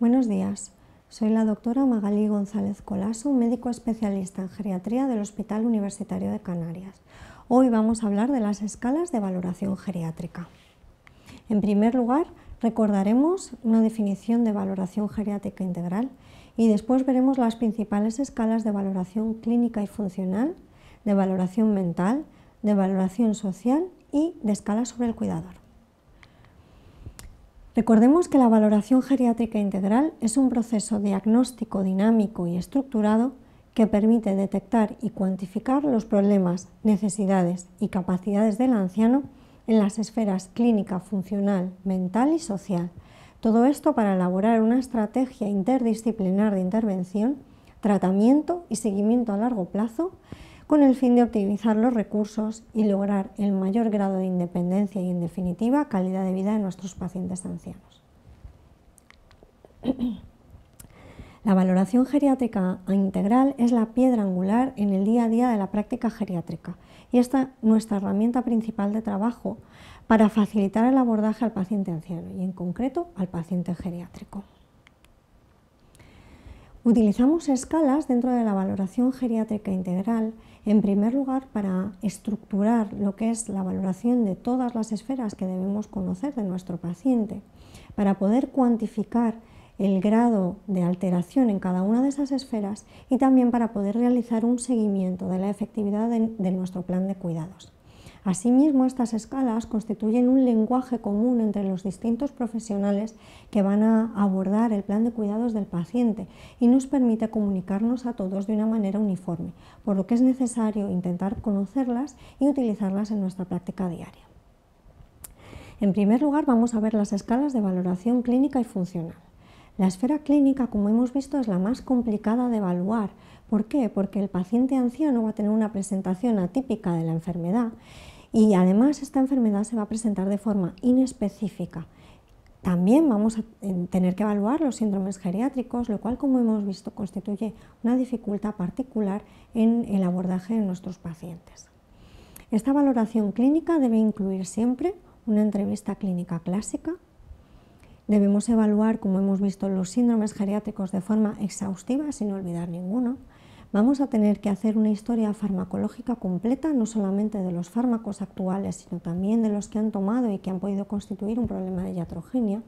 Buenos días, soy la doctora Magalí González Colaso, médico especialista en geriatría del Hospital Universitario de Canarias. Hoy vamos a hablar de las escalas de valoración geriátrica. En primer lugar, recordaremos una definición de valoración geriátrica integral y después veremos las principales escalas de valoración clínica y funcional, de valoración mental, de valoración social y de escala sobre el cuidador. Recordemos que la valoración geriátrica integral es un proceso diagnóstico dinámico y estructurado que permite detectar y cuantificar los problemas, necesidades y capacidades del anciano en las esferas clínica, funcional, mental y social. Todo esto para elaborar una estrategia interdisciplinar de intervención, tratamiento y seguimiento a largo plazo con el fin de optimizar los recursos y lograr el mayor grado de independencia y, en definitiva, calidad de vida de nuestros pacientes ancianos. La valoración geriátrica integral es la piedra angular en el día a día de la práctica geriátrica y esta es nuestra herramienta principal de trabajo para facilitar el abordaje al paciente anciano y, en concreto, al paciente geriátrico. Utilizamos escalas dentro de la valoración geriátrica integral, en primer lugar para estructurar lo que es la valoración de todas las esferas que debemos conocer de nuestro paciente, para poder cuantificar el grado de alteración en cada una de esas esferas y también para poder realizar un seguimiento de la efectividad de nuestro plan de cuidados. Asimismo, estas escalas constituyen un lenguaje común entre los distintos profesionales que van a abordar el plan de cuidados del paciente y nos permite comunicarnos a todos de una manera uniforme, por lo que es necesario intentar conocerlas y utilizarlas en nuestra práctica diaria. En primer lugar, vamos a ver las escalas de valoración clínica y funcional. La esfera clínica, como hemos visto, es la más complicada de evaluar. ¿Por qué? Porque el paciente anciano va a tener una presentación atípica de la enfermedad y además esta enfermedad se va a presentar de forma inespecífica. También vamos a tener que evaluar los síndromes geriátricos, lo cual, como hemos visto, constituye una dificultad particular en el abordaje de nuestros pacientes. Esta valoración clínica debe incluir siempre una entrevista clínica clásica. Debemos evaluar, como hemos visto, los síndromes geriátricos de forma exhaustiva, sin olvidar ninguno. Vamos a tener que hacer una historia farmacológica completa, no solamente de los fármacos actuales, sino también de los que han tomado y que han podido constituir un problema de iatrogenia.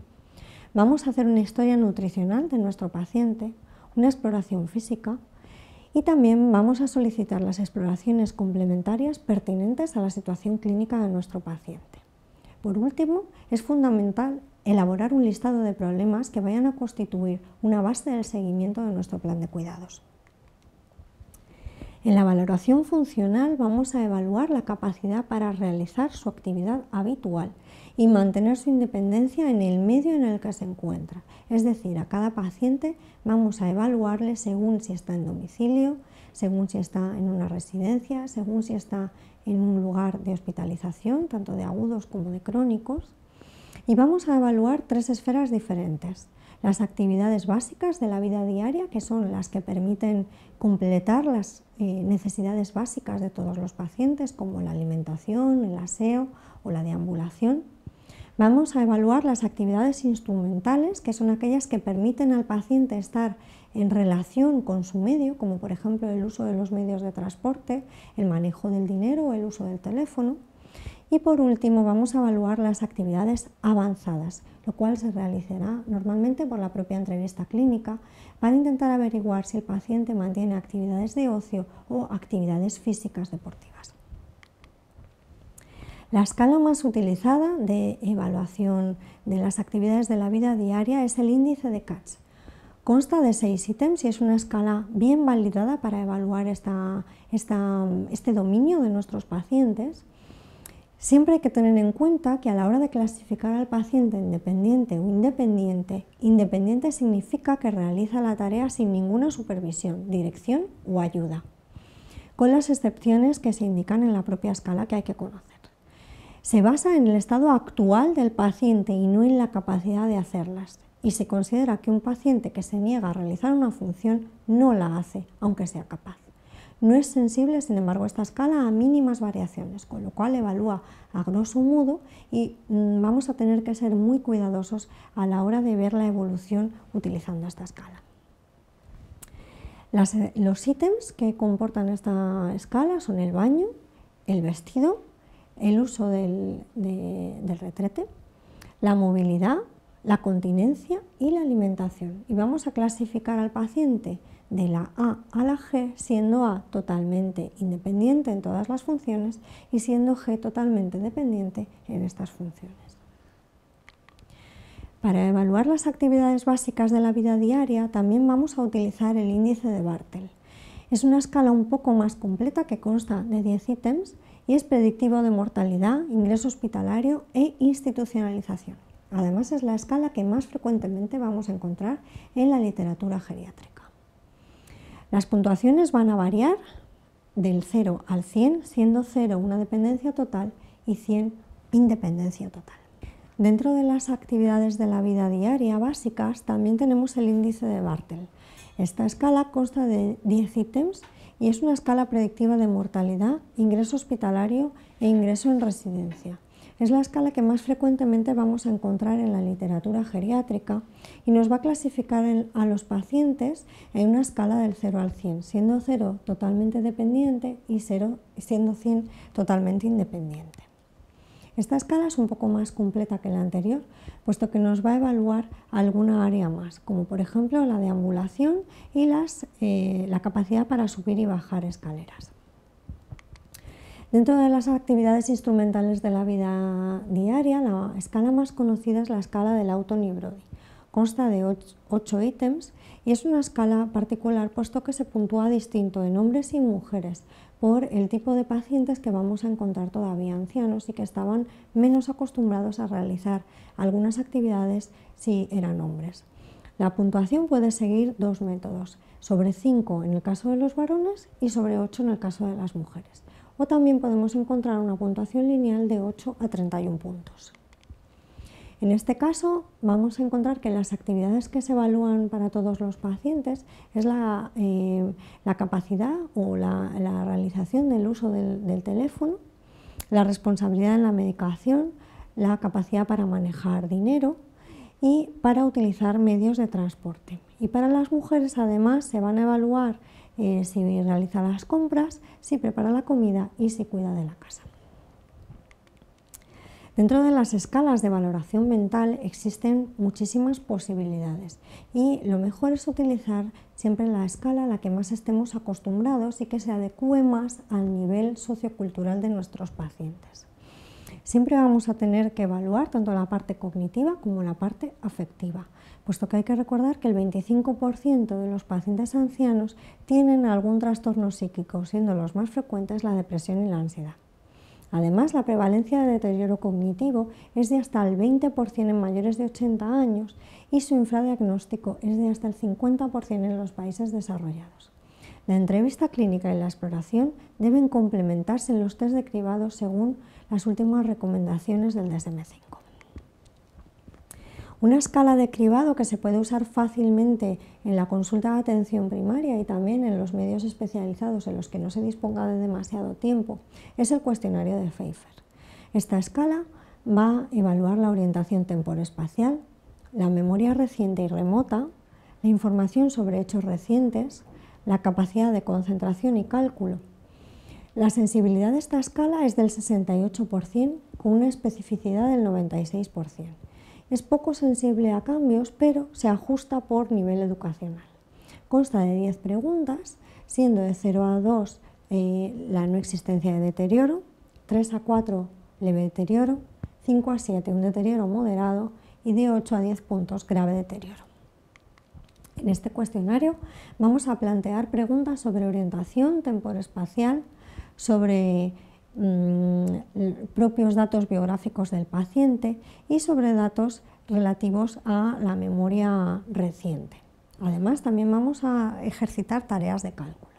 Vamos a hacer una historia nutricional de nuestro paciente, una exploración física y también vamos a solicitar las exploraciones complementarias pertinentes a la situación clínica de nuestro paciente. Por último, es fundamental elaborar un listado de problemas que vayan a constituir una base del seguimiento de nuestro plan de cuidados. En la valoración funcional vamos a evaluar la capacidad para realizar su actividad habitual y mantener su independencia en el medio en el que se encuentra. Es decir, a cada paciente vamos a evaluarle según si está en domicilio, según si está en una residencia, según si está en un lugar de hospitalización, tanto de agudos como de crónicos. Y vamos a evaluar tres esferas diferentes. Las actividades básicas de la vida diaria, que son las que permiten completar las necesidades básicas de todos los pacientes, como la alimentación, el aseo o la deambulación. Vamos a evaluar las actividades instrumentales, que son aquellas que permiten al paciente estar en relación con su medio, como por ejemplo el uso de los medios de transporte, el manejo del dinero o el uso del teléfono. Y por último vamos a evaluar las actividades avanzadas, lo cual se realizará normalmente por la propia entrevista clínica para intentar averiguar si el paciente mantiene actividades de ocio o actividades físicas deportivas. La escala más utilizada de evaluación de las actividades de la vida diaria es el índice de Katz. Consta de 6 ítems y es una escala bien validada para evaluar este dominio de nuestros pacientes. Siempre hay que tener en cuenta que a la hora de clasificar al paciente en dependiente o independiente, independiente significa que realiza la tarea sin ninguna supervisión, dirección o ayuda, con las excepciones que se indican en la propia escala que hay que conocer. Se basa en el estado actual del paciente y no en la capacidad de hacerlas, y se considera que un paciente que se niega a realizar una función no la hace, aunque sea capaz. No es sensible, sin embargo, esta escala a mínimas variaciones, con lo cual evalúa a grosso modo y vamos a tener que ser muy cuidadosos a la hora de ver la evolución utilizando esta escala. Los ítems que comportan esta escala son el baño, el vestido, el uso del retrete, la movilidad, la continencia y la alimentación. Y vamos a clasificar al paciente de la A a la G, siendo A totalmente independiente en todas las funciones y siendo G totalmente dependiente en estas funciones. Para evaluar las actividades básicas de la vida diaria también vamos a utilizar el índice de Bartel. Es una escala un poco más completa que consta de 10 ítems y es predictivo de mortalidad, ingreso hospitalario e institucionalización. Además, es la escala que más frecuentemente vamos a encontrar en la literatura geriátrica. Las puntuaciones van a variar del 0 al 100, siendo 0 una dependencia total y 100 independencia total. Dentro de las actividades de la vida diaria básicas también tenemos el índice de Bartel. Esta escala consta de 10 ítems y es una escala predictiva de mortalidad, ingreso hospitalario e ingreso en residencia. Es la escala que más frecuentemente vamos a encontrar en la literatura geriátrica y nos va a clasificar a los pacientes en una escala del 0 al 100, siendo 0 totalmente dependiente y siendo 100 totalmente independiente. Esta escala es un poco más completa que la anterior, puesto que nos va a evaluar alguna área más, como por ejemplo la deambulación y la capacidad para subir y bajar escaleras. Dentro de las actividades instrumentales de la vida diaria, la escala más conocida es la escala del Auton-Brody. Consta de 8 ítems y es una escala particular puesto que se puntúa distinto en hombres y mujeres por el tipo de pacientes que vamos a encontrar todavía ancianos y que estaban menos acostumbrados a realizar algunas actividades si eran hombres. La puntuación puede seguir dos métodos, sobre 5 en el caso de los varones y sobre 8 en el caso de las mujeres. O también podemos encontrar una puntuación lineal de 8 a 31 puntos. En este caso vamos a encontrar que las actividades que se evalúan para todos los pacientes es la capacidad o la realización del uso del teléfono, la responsabilidad en la medicación, la capacidad para manejar dinero y para utilizar medios de transporte. Y para las mujeres además se van a evaluar si realiza las compras, si prepara la comida y si cuida de la casa. Dentro de las escalas de valoración mental existen muchísimas posibilidades y lo mejor es utilizar siempre la escala a la que más estemos acostumbrados y que se adecue más al nivel sociocultural de nuestros pacientes. Siempre vamos a tener que evaluar tanto la parte cognitiva como la parte afectiva, puesto que hay que recordar que el 25% de los pacientes ancianos tienen algún trastorno psíquico, siendo los más frecuentes la depresión y la ansiedad. Además, la prevalencia de deterioro cognitivo es de hasta el 20% en mayores de 80 años y su infradiagnóstico es de hasta el 50% en los países desarrollados. La entrevista clínica y la exploración deben complementarse en los test de cribado según las últimas recomendaciones del DSM-5. Una escala de cribado que se puede usar fácilmente en la consulta de atención primaria y también en los medios especializados en los que no se disponga de demasiado tiempo es el cuestionario de Pfeiffer. Esta escala va a evaluar la orientación temporoespacial, la memoria reciente y remota, la información sobre hechos recientes, la capacidad de concentración y cálculo. La sensibilidad de esta escala es del 68% con una especificidad del 96%. Es poco sensible a cambios, pero se ajusta por nivel educacional. Consta de 10 preguntas, siendo de 0 a 2 la no existencia de deterioro, 3 a 4 leve deterioro, 5 a 7 un deterioro moderado y de 8 a 10 puntos grave deterioro. En este cuestionario vamos a plantear preguntas sobre orientación temporoespacial, sobre propios datos biográficos del paciente y sobre datos relativos a la memoria reciente. Además, también vamos a ejercitar tareas de cálculo.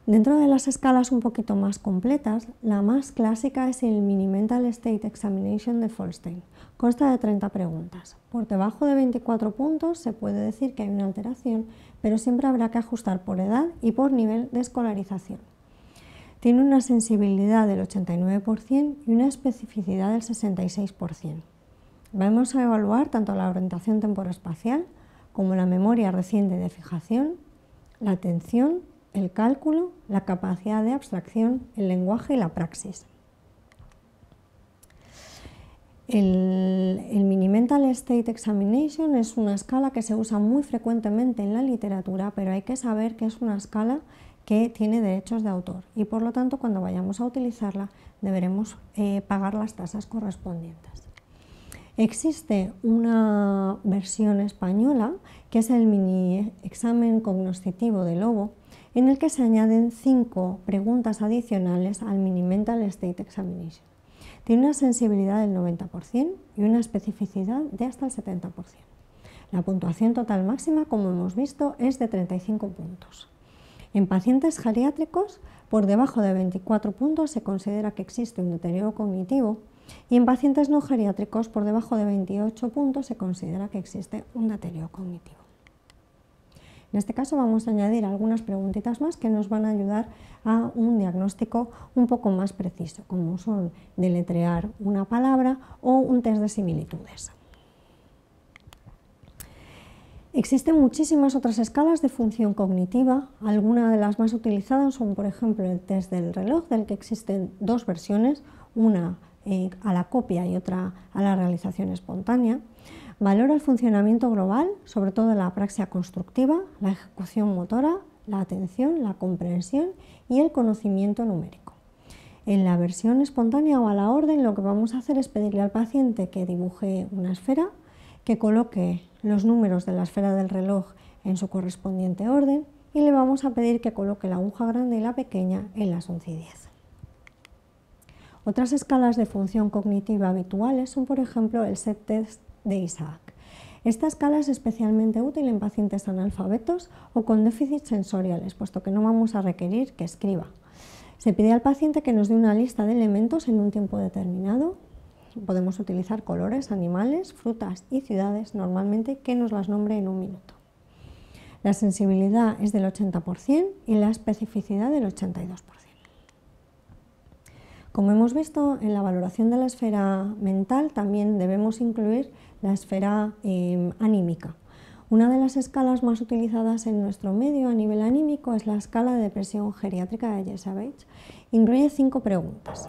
Dentro de las escalas un poquito más completas, la más clásica es el Mini Mental State Examination de Folstein. Consta de 30 preguntas. Por debajo de 24 puntos se puede decir que hay una alteración, pero siempre habrá que ajustar por edad y por nivel de escolarización. Tiene una sensibilidad del 89% y una especificidad del 66%. Vamos a evaluar tanto la orientación temporoespacial como la memoria reciente de fijación, la atención, el cálculo, la capacidad de abstracción, el lenguaje y la praxis. El Mini Mental State Examination es una escala que se usa muy frecuentemente en la literatura, pero hay que saber que es una escala que tiene derechos de autor y por lo tanto cuando vayamos a utilizarla deberemos pagar las tasas correspondientes. Existe una versión española que es el Mini Examen Cognoscitivo de Lobo, en el que se añaden 5 preguntas adicionales al Mini Mental State Examination. Tiene una sensibilidad del 90% y una especificidad de hasta el 70%. La puntuación total máxima, como hemos visto, es de 35 puntos. En pacientes geriátricos, por debajo de 24 puntos se considera que existe un deterioro cognitivo y en pacientes no geriátricos, por debajo de 28 puntos se considera que existe un deterioro cognitivo. En este caso vamos a añadir algunas preguntitas más que nos van a ayudar a un diagnóstico un poco más preciso, como son deletrear una palabra o un test de similitudes. Existen muchísimas otras escalas de función cognitiva. Algunas de las más utilizadas son, por ejemplo, el test del reloj, del que existen 2 versiones, una a la copia y otra a la realización espontánea. Valora el funcionamiento global, sobre todo la apraxia constructiva, la ejecución motora, la atención, la comprensión y el conocimiento numérico. En la versión espontánea o a la orden, lo que vamos a hacer es pedirle al paciente que dibuje una esfera, que coloque los números de la esfera del reloj en su correspondiente orden y le vamos a pedir que coloque la aguja grande y la pequeña en las 11 y 10. Otras escalas de función cognitiva habituales son, por ejemplo, el SET test de Isaac. Esta escala es especialmente útil en pacientes analfabetos o con déficits sensoriales, puesto que no vamos a requerir que escriba. Se pide al paciente que nos dé una lista de elementos en un tiempo determinado. Podemos utilizar colores, animales, frutas y ciudades, normalmente que nos las nombre en un minuto. La sensibilidad es del 80% y la especificidad del 82%. Como hemos visto, en la valoración de la esfera mental también debemos incluir la esfera anímica. Una de las escalas más utilizadas en nuestro medio a nivel anímico es la escala de depresión geriátrica de Jesavage. Incluye 5 preguntas.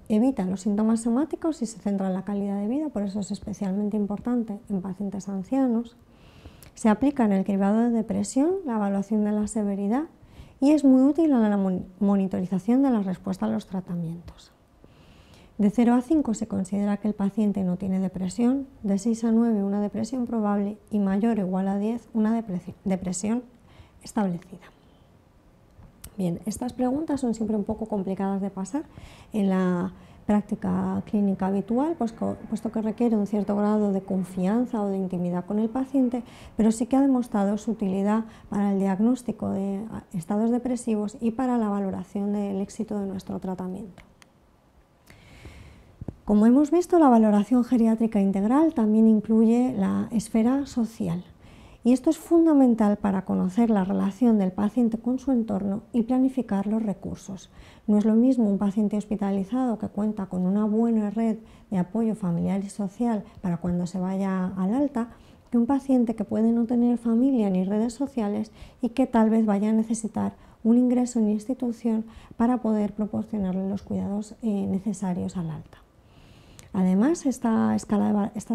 Evita los síntomas somáticos y se centra en la calidad de vida, por eso es especialmente importante en pacientes ancianos. Se aplica en el cribado de depresión, la evaluación de la severidad y es muy útil en la monitorización de la respuesta a los tratamientos. De 0 a 5 se considera que el paciente no tiene depresión, de 6 a 9 una depresión probable y mayor o igual a 10 una depresión establecida. Bien, estas preguntas son siempre un poco complicadas de pasar en la práctica clínica habitual, puesto que requiere un cierto grado de confianza o de intimidad con el paciente, pero sí que ha demostrado su utilidad para el diagnóstico de estados depresivos y para la valoración del éxito de nuestro tratamiento. Como hemos visto, la valoración geriátrica integral también incluye la esfera social. Y esto es fundamental para conocer la relación del paciente con su entorno y planificar los recursos. No es lo mismo un paciente hospitalizado que cuenta con una buena red de apoyo familiar y social para cuando se vaya al alta, que un paciente que puede no tener familia ni redes sociales y que tal vez vaya a necesitar un ingreso en institución para poder proporcionarle los cuidados necesarios al alta. Además, estas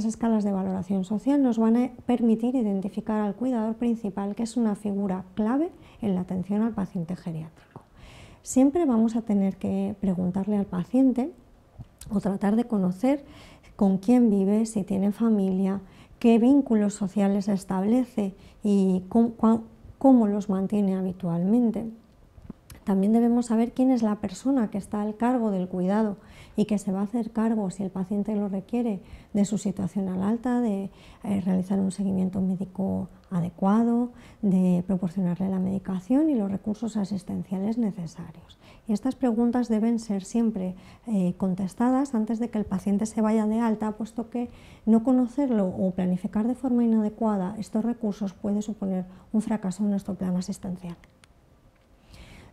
escalas de valoración social nos van a permitir identificar al cuidador principal, que es una figura clave en la atención al paciente geriátrico. Siempre vamos a tener que preguntarle al paciente o tratar de conocer con quién vive, si tiene familia, qué vínculos sociales establece y cómo los mantiene habitualmente. También debemos saber quién es la persona que está al cargo del cuidado y que se va a hacer cargo, si el paciente lo requiere, de su situación al alta, de realizar un seguimiento médico adecuado, de proporcionarle la medicación y los recursos asistenciales necesarios. Y estas preguntas deben ser siempre contestadas antes de que el paciente se vaya de alta, puesto que no conocerlo o planificar de forma inadecuada estos recursos puede suponer un fracaso en nuestro plan asistencial.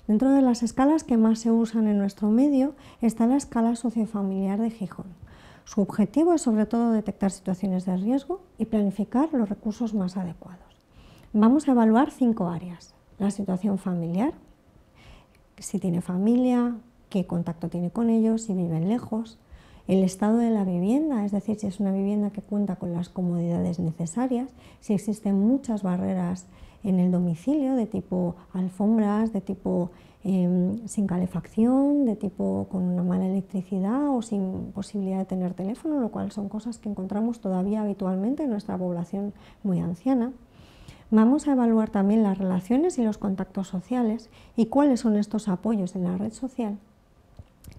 Dentro de las escalas que más se usan en nuestro medio está la escala sociofamiliar de Gijón. Su objetivo es sobre todo detectar situaciones de riesgo y planificar los recursos más adecuados. Vamos a evaluar 5 áreas: la situación familiar, si tiene familia, qué contacto tiene con ellos, si viven lejos; el estado de la vivienda, es decir, si es una vivienda que cuenta con las comodidades necesarias, si existen muchas barreras en el domicilio de tipo alfombras, de tipo sin calefacción, de tipo con una mala electricidad o sin posibilidad de tener teléfono, lo cual son cosas que encontramos todavía habitualmente en nuestra población muy anciana. Vamos a evaluar también las relaciones y los contactos sociales y cuáles son estos apoyos en la red social.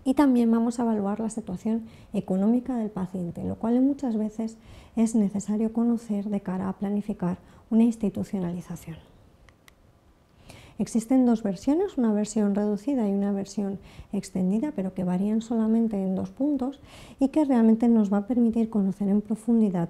Y también vamos a evaluar la situación económica del paciente, lo cual muchas veces es necesario conocer de cara a planificar una institucionalización. Existen 2 versiones, una versión reducida y una versión extendida, pero que varían solamente en 2 puntos y que realmente nos va a permitir conocer en profundidad